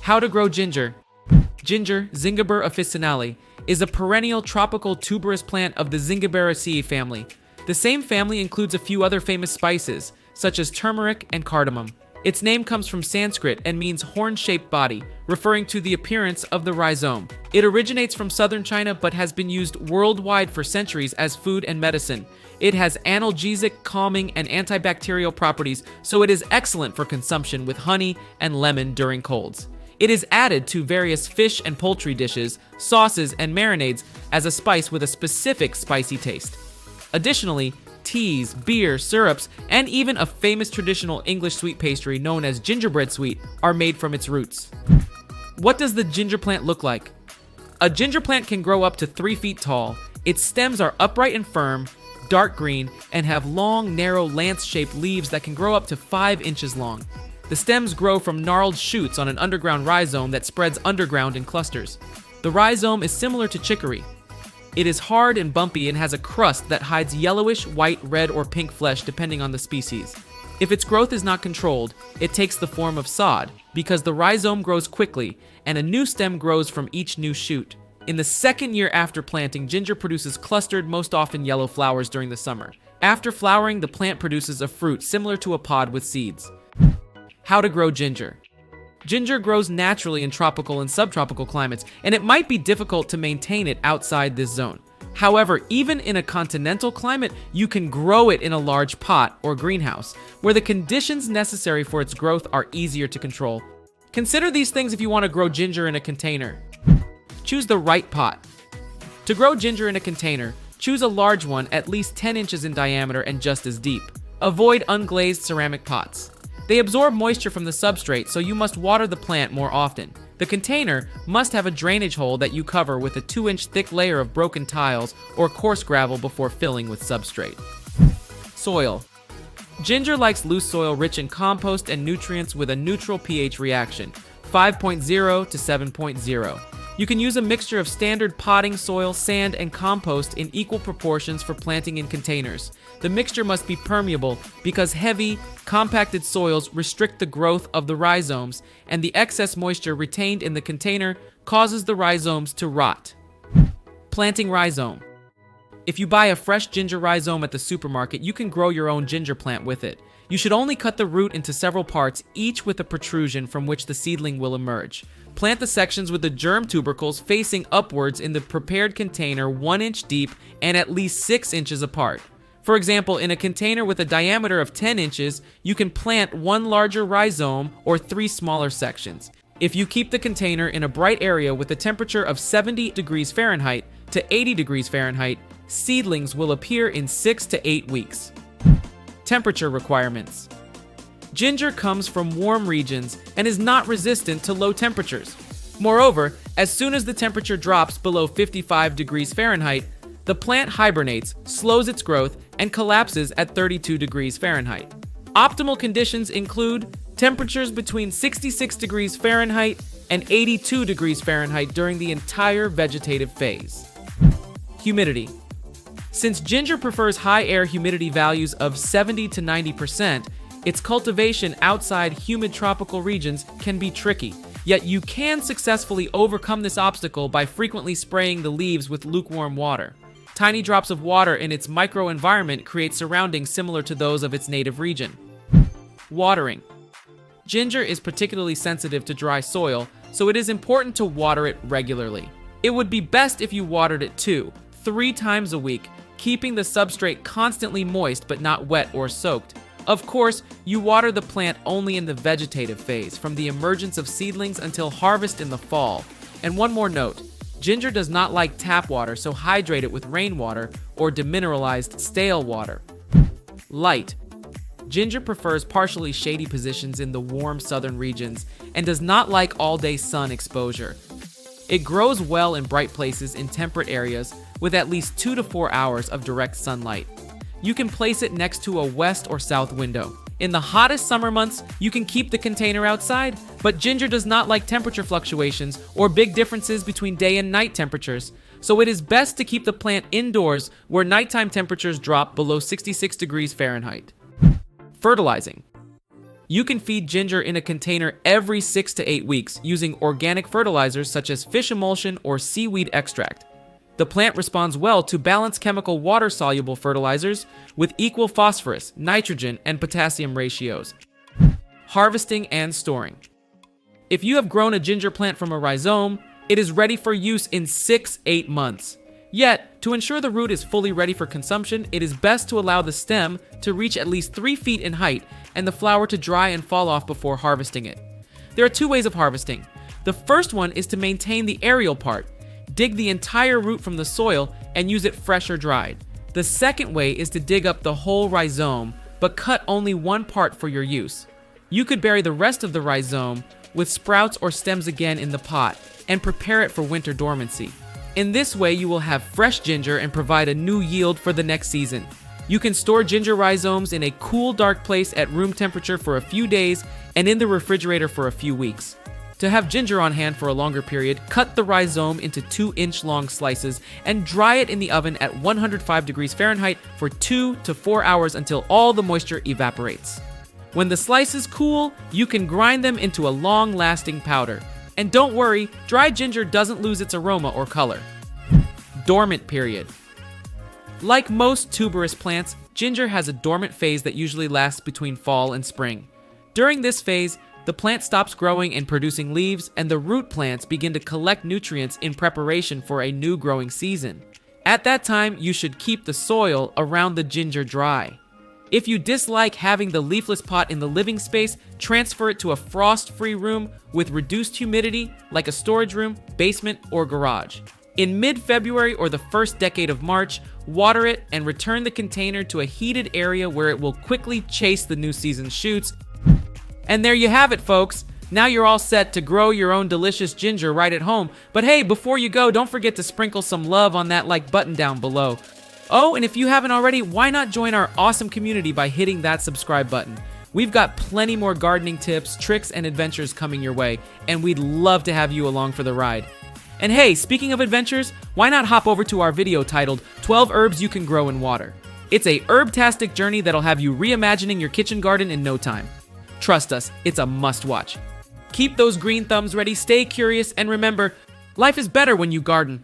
How to grow ginger. Ginger, Zingiber officinale, is a perennial tropical tuberous plant of the Zingiberaceae family. The same family includes a few other famous spices, such as turmeric and cardamom. Its name comes from Sanskrit and means horn-shaped body, referring to the appearance of the rhizome. It originates from southern China but has been used worldwide for centuries as food and medicine. It has analgesic, calming, and antibacterial properties, so it is excellent for consumption with honey and lemon during colds. It is added to various fish and poultry dishes, sauces, and marinades as a spice with a specific spicy taste. Additionally, teas, beer, syrups, and even a famous traditional English sweet pastry known as gingerbread sweet are made from its roots. What does the ginger plant look like? A ginger plant can grow up to 3 feet tall. Its stems are upright and firm, dark green, and have long, narrow, lance-shaped leaves that can grow up to 5 inches long. The stems grow from gnarled shoots on an underground rhizome that spreads underground in clusters. The rhizome is similar to chicory. It is hard and bumpy and has a crust that hides yellowish, white, red, or pink flesh depending on the species. If its growth is not controlled, it takes the form of sod because the rhizome grows quickly and a new stem grows from each new shoot. In the second year after planting, ginger produces clustered, most often yellow flowers during the summer. After flowering, the plant produces a fruit similar to a pod with seeds. How to grow ginger. Ginger grows naturally in tropical and subtropical climates, and it might be difficult to maintain it outside this zone. However, even in a continental climate, you can grow it in a large pot or greenhouse, where the conditions necessary for its growth are easier to control. Consider these things if you want to grow ginger in a container. Choose the right pot. To grow ginger in a container, choose a large one at least 10 inches in diameter and just as deep. Avoid unglazed ceramic pots. They absorb moisture from the substrate, so you must water the plant more often. The container must have a drainage hole that you cover with a 2-inch thick layer of broken tiles or coarse gravel before filling with substrate. Soil. Ginger likes loose soil rich in compost and nutrients with a neutral pH reaction, 5.0 to 7.0. You can use a mixture of standard potting soil, sand, and compost in equal proportions for planting in containers. The mixture must be permeable because heavy, compacted soils restrict the growth of the rhizomes, and the excess moisture retained in the container causes the rhizomes to rot. Planting rhizome. If you buy a fresh ginger rhizome at the supermarket, you can grow your own ginger plant with it. You should only cut the root into several parts, each with a protrusion from which the seedling will emerge. Plant the sections with the germ tubercles facing upwards in the prepared container 1 inch deep and at least 6 inches apart. For example, in a container with a diameter of 10 inches, you can plant 1 larger rhizome or 3 smaller sections. If you keep the container in a bright area with a temperature of 70 degrees Fahrenheit to 80 degrees Fahrenheit, seedlings will appear in 6 to 8 weeks. Temperature requirements. Ginger comes from warm regions and is not resistant to low temperatures. Moreover, as soon as the temperature drops below 55 degrees Fahrenheit, the plant hibernates, slows its growth, and collapses at 32 degrees Fahrenheit. Optimal conditions include temperatures between 66 degrees Fahrenheit and 82 degrees Fahrenheit during the entire vegetative phase. Humidity. Since ginger prefers high air humidity values of 70 to 90%, its cultivation outside humid tropical regions can be tricky. Yet you can successfully overcome this obstacle by frequently spraying the leaves with lukewarm water. Tiny drops of water in its microenvironment create surroundings similar to those of its native region. Watering. Ginger is particularly sensitive to dry soil, so it is important to water it regularly. It would be best if you watered it 2-3 times a week, keeping the substrate constantly moist but not wet or soaked. Of course, you water the plant only in the vegetative phase, from the emergence of seedlings until harvest in the fall. And one more note, ginger does not like tap water, so hydrate it with rainwater or demineralized stale water. Light. Ginger prefers partially shady positions in the warm southern regions and does not like all-day sun exposure. It grows well in bright places in temperate areas with at least 2 to 4 hours of direct sunlight. You can place it next to a west or south window. In the hottest summer months, you can keep the container outside, but ginger does not like temperature fluctuations or big differences between day and night temperatures, so it is best to keep the plant indoors where nighttime temperatures drop below 66 degrees Fahrenheit. Fertilizing. You can feed ginger in a container every 6 to 8 weeks using organic fertilizers such as fish emulsion or seaweed extract. The plant responds well to balanced chemical water-soluble fertilizers with equal phosphorus, nitrogen, and potassium ratios. Harvesting and storing. If you have grown a ginger plant from a rhizome, it is ready for use in 6-8 months. Yet, to ensure the root is fully ready for consumption, it is best to allow the stem to reach at least 3 feet in height and the flower to dry and fall off before harvesting it. There are 2 ways of harvesting. The first one is to maintain the aerial part. Dig the entire root from the soil and use it fresh or dried. The second way is to dig up the whole rhizome, but cut only one part for your use. You could bury the rest of the rhizome with sprouts or stems again in the pot and prepare it for winter dormancy. In this way, you will have fresh ginger and provide a new yield for the next season. You can store ginger rhizomes in a cool, dark place at room temperature for a few days and in the refrigerator for a few weeks. To have ginger on hand for a longer period, cut the rhizome into 2-inch long slices and dry it in the oven at 105 degrees Fahrenheit for 2 to 4 hours until all the moisture evaporates. When the slices cool, you can grind them into a long-lasting powder. And don't worry, dried ginger doesn't lose its aroma or color. Dormant period. Like most tuberous plants, ginger has a dormant phase that usually lasts between fall and spring. During this phase, the plant stops growing and producing leaves, and the root plants begin to collect nutrients in preparation for a new growing season. At that time, you should keep the soil around the ginger dry. If you dislike having the leafless pot in the living space, transfer it to a frost-free room with reduced humidity, like a storage room, basement, or garage. In mid-February or the first decade of March, water it and return the container to a heated area where it will quickly chase the new season's shoots. And there you have it, folks. Now you're all set to grow your own delicious ginger right at home. But hey, before you go, don't forget to sprinkle some love on that like button down below. Oh, and if you haven't already, why not join our awesome community by hitting that subscribe button? We've got plenty more gardening tips, tricks, and adventures coming your way, and we'd love to have you along for the ride. And hey, speaking of adventures, why not hop over to our video titled 12 Herbs You Can Grow in Water. It's a herb-tastic journey that'll have you reimagining your kitchen garden in no time. Trust us, it's a must-watch. Keep those green thumbs ready, stay curious, and remember, life is better when you garden.